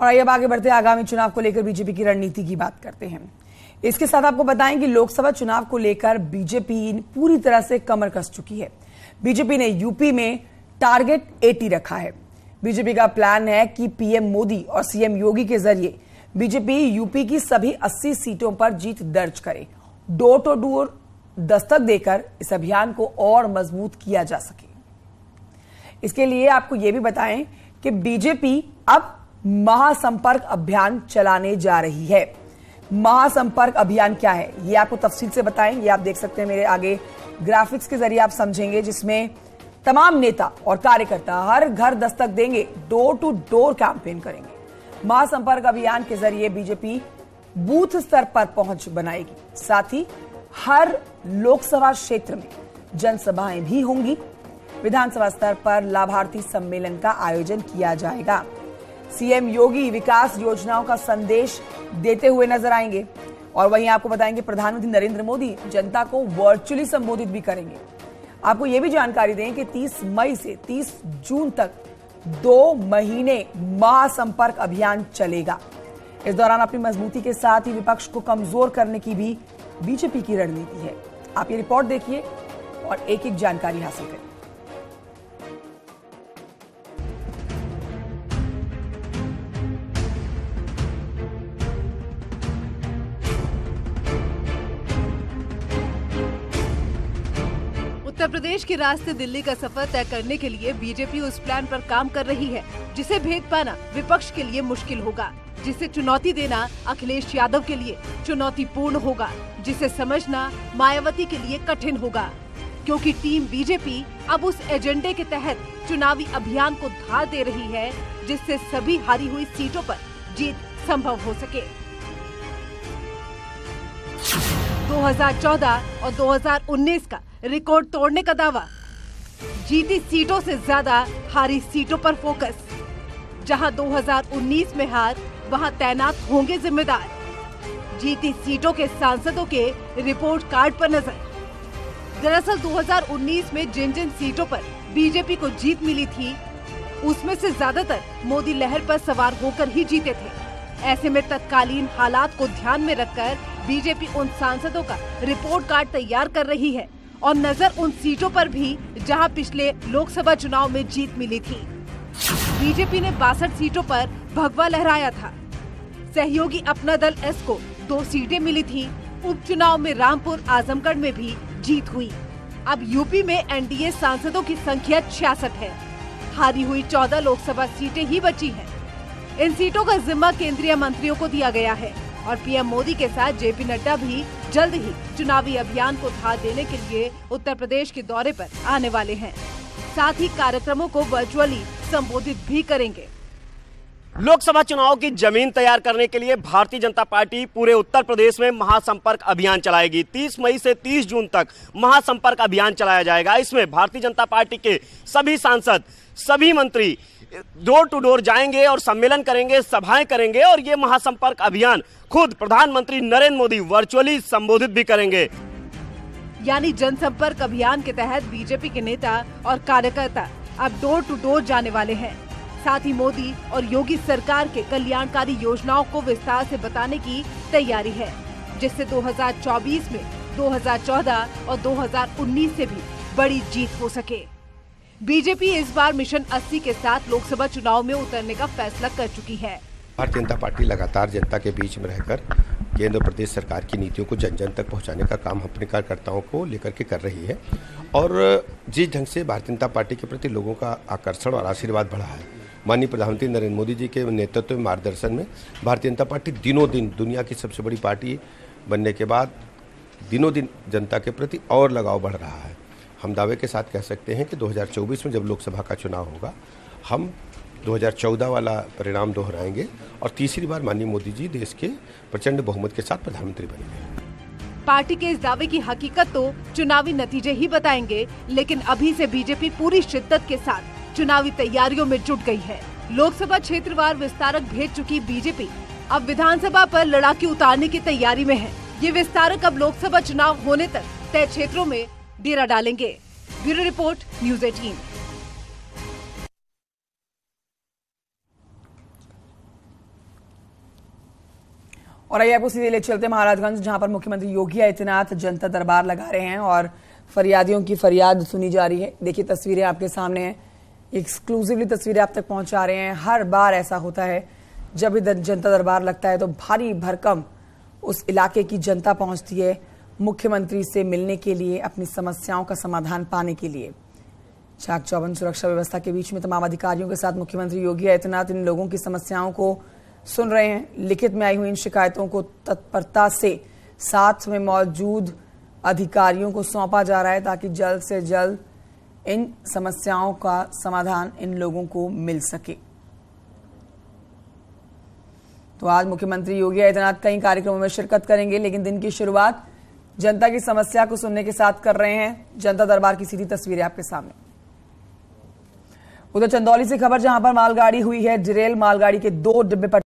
और आइए अब आगे बढ़ते हैं, आगामी चुनाव को लेकर बीजेपी की रणनीति की बात करते हैं। इसके साथ आपको बताएं कि लोकसभा चुनाव को लेकर बीजेपी पूरी तरह से कमर कस चुकी है। बीजेपी ने यूपी में टारगेट 80 रखा है। बीजेपी का प्लान है कि पीएम मोदी और सीएम योगी के जरिए बीजेपी यूपी की सभी 80 सीटों पर जीत दर्ज करे। डोर टू डोर दस्तक देकर इस अभियान को और मजबूत किया जा सके। इसके लिए आपको यह भी बताएं कि बीजेपी अब महासंपर्क अभियान चलाने जा रही है। महासंपर्क अभियान क्या है, ये आपको तफसील से बताएं। ये आप देख सकते हैं मेरे आगे ग्राफिक्स के जरिए आप समझेंगे, जिसमें तमाम नेता और कार्यकर्ता हर घर दस्तक देंगे, डोर टू डोर कैंपेन करेंगे। महासंपर्क अभियान के जरिए बीजेपी बूथ स्तर पर पहुंच बनाएगी। साथ ही हर लोकसभा क्षेत्र में जनसभाएं भी होंगी। विधानसभा स्तर पर लाभार्थी सम्मेलन का आयोजन किया जाएगा। सीएम योगी विकास योजनाओं का संदेश देते हुए नजर आएंगे। और वहीं आपको बताएंगे प्रधानमंत्री नरेंद्र मोदी जनता को वर्चुअली संबोधित भी करेंगे। आपको यह भी जानकारी दें कि 30 मई से 30 जून तक 2 महीने महासंपर्क अभियान चलेगा। इस दौरान अपनी मजबूती के साथ ही विपक्ष को कमजोर करने की भी बीजेपी की रणनीति है। आप ये रिपोर्ट देखिए और एक एक जानकारी हासिल करें। उत्तर प्रदेश के रास्ते दिल्ली का सफर तय करने के लिए बीजेपी उस प्लान पर काम कर रही है जिसे भेद पाना विपक्ष के लिए मुश्किल होगा, जिसे चुनौती देना अखिलेश यादव के लिए चुनौतीपूर्ण होगा, जिसे समझना मायावती के लिए कठिन होगा। क्योंकि टीम बीजेपी अब उस एजेंडे के तहत चुनावी अभियान को धार दे रही है जिससे सभी हारी हुई सीटों पर जीत संभव हो सके। 2014 और 2019 का रिकॉर्ड तोड़ने का दावा, जीती सीटों से ज्यादा हारी सीटों पर फोकस। जहां 2019 में हार, वहां तैनात होंगे जिम्मेदार। जीती सीटों के सांसदों के रिपोर्ट कार्ड पर नजर। दरअसल 2019 में जिन जिन सीटों पर बीजेपी को जीत मिली थी, उसमें से ज्यादातर मोदी लहर पर सवार होकर ही जीते थे। ऐसे में तत्कालीन हालात को ध्यान में रखकर बीजेपी उन सांसदों का रिपोर्ट कार्ड तैयार कर रही है और नजर उन सीटों पर भी जहां पिछले लोकसभा चुनाव में जीत मिली थी। बीजेपी ने 62 सीटों पर भगवा लहराया था। सहयोगी अपना दल एस को 2 सीटें मिली थी। उपचुनाव में रामपुर आजमगढ़ में भी जीत हुई। अब यूपी में एनडीए सांसदों की संख्या 66 है। हारी हुई 14 लोकसभा सीटें ही बची हैं। इन सीटों का जिम्मा केंद्रीय मंत्रियों को दिया गया है और पीएम मोदी के साथ जेपी नड्डा भी जल्द ही चुनावी अभियान को धार देने के लिए उत्तर प्रदेश के दौरे पर आने वाले हैं। साथ ही कार्यक्रमों को वर्चुअली संबोधित भी करेंगे। लोकसभा चुनाव की जमीन तैयार करने के लिए भारतीय जनता पार्टी पूरे उत्तर प्रदेश में महासंपर्क अभियान चलाएगी। 30 मई से 30 जून तक महासंपर्क अभियान चलाया जाएगा। इसमें भारतीय जनता पार्टी के सभी सांसद, सभी मंत्री डोर टू डोर जाएंगे और सम्मेलन करेंगे, सभाएं करेंगे और ये महासंपर्क अभियान खुद प्रधानमंत्री नरेंद्र मोदी वर्चुअली संबोधित भी करेंगे। यानी जनसंपर्क अभियान के तहत बीजेपी के नेता और कार्यकर्ता अब डोर टू डोर जाने वाले हैं। साथ ही मोदी और योगी सरकार के कल्याणकारी योजनाओं को विस्तार से बताने की तैयारी है, जिससे 2024 में 2014 और 2019 से भी बड़ी जीत हो सके। बीजेपी इस बार मिशन 80 के साथ लोकसभा चुनाव में उतरने का फैसला कर चुकी है। भारतीय जनता पार्टी लगातार जनता के बीच में रहकर केंद्र और प्रदेश सरकार की नीतियों को जन जन तक पहुंचाने का काम अपने कार्यकर्ताओं को लेकर के कर रही है और जिस ढंग से भारतीय जनता पार्टी के प्रति लोगों का आकर्षण और आशीर्वाद बढ़ा है, माननीय प्रधानमंत्री नरेंद्र मोदी जी के नेतृत्व में, मार्गदर्शन में भारतीय जनता पार्टी दिनों दिन दुनिया की सबसे बड़ी पार्टी बनने के बाद दिनों दिन जनता के प्रति और लगाव बढ़ रहा है। हम दावे के साथ कह सकते हैं कि 2024 में जब लोकसभा का चुनाव होगा, हम 2014 वाला परिणाम दोहराएंगे और तीसरी बार माननीय मोदी जी देश के प्रचंड बहुमत के साथ प्रधानमंत्री बनेंगे। पार्टी के इस दावे की हकीकत तो चुनावी नतीजे ही बताएंगे, लेकिन अभी से बीजेपी पूरी शिद्दत के साथ चुनावी तैयारियों में जुट गई है। लोकसभा क्षेत्रवार विस्तारक भेज चुकी बीजेपी अब विधानसभा पर लड़ाके उतारने की तैयारी में है। ये विस्तारक अब लोकसभा चुनाव होने तक तय क्षेत्रों में डेरा डालेंगे। Bureau report, news 18। और आइए आपको सीधे ले चलते महाराजगंज, जहां पर मुख्यमंत्री योगी आदित्यनाथ जनता दरबार लगा रहे हैं और फरियादियों की फरियाद सुनी जा रही है। देखिए तस्वीरें आपके सामने हैं, एक्सक्लूसिवली तस्वीरें आप तक पहुंचा रहे हैं। हर बार ऐसा होता है जब भी जनता दरबार लगता है तो भारी भरकम उस इलाके की जनता पहुंचती है मुख्यमंत्री से मिलने के लिए, अपनी समस्याओं का समाधान पाने के लिए। चाक चौबंद सुरक्षा व्यवस्था के बीच में तमाम अधिकारियों के साथ मुख्यमंत्री योगी आदित्यनाथ इन लोगों की समस्याओं को सुन रहे हैं। लिखित में आई हुई इन शिकायतों को तत्परता से साथ में मौजूद अधिकारियों को सौंपा जा रहा है ताकि जल्द से जल्द इन समस्याओं का समाधान इन लोगों को मिल सके। तो आज मुख्यमंत्री योगी आदित्यनाथ कई कार्यक्रमों में शिरकत करेंगे, लेकिन दिन की शुरुआत जनता की समस्या को सुनने के साथ कर रहे हैं। जनता दरबार की सीधी तस्वीरें आपके सामने। उधर चंदौली से खबर, जहां पर मालगाड़ी हुई है डिरेल, मालगाड़ी के 2 डिब्बे पर